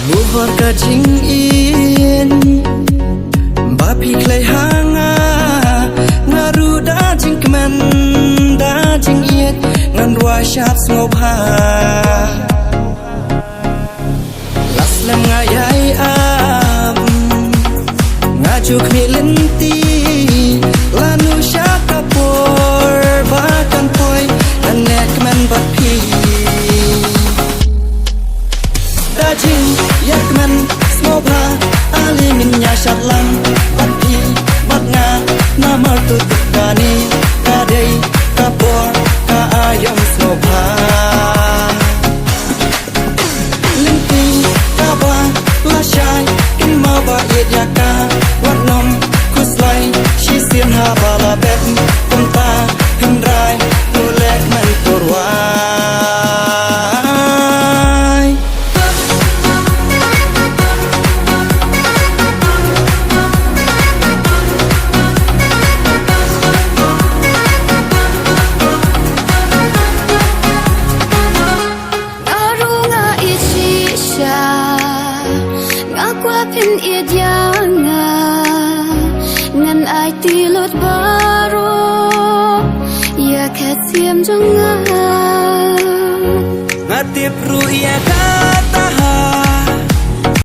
Mùa hoa cả chính yên ba pi clay hanga ngaru da jing kemen da jing yên ngan rua sharp snow pa las lem ngayai am ngaju khmi lenti lanu shaka por ba kan poi nan nek kemen ba pi da jing yak kemen snow pa ali min nya shat lang ba pi bat nga na mar tu gani ka dei ka por ka ayam snow pa lenti ka ba la shai in ma ba yet yaka wat nom kuslai shi sien ha ba la bet kum ta him rai tu lek man por wa pin it yanga ngan ai ti lot baro ya khat siam jong nga ngatip ru ya ka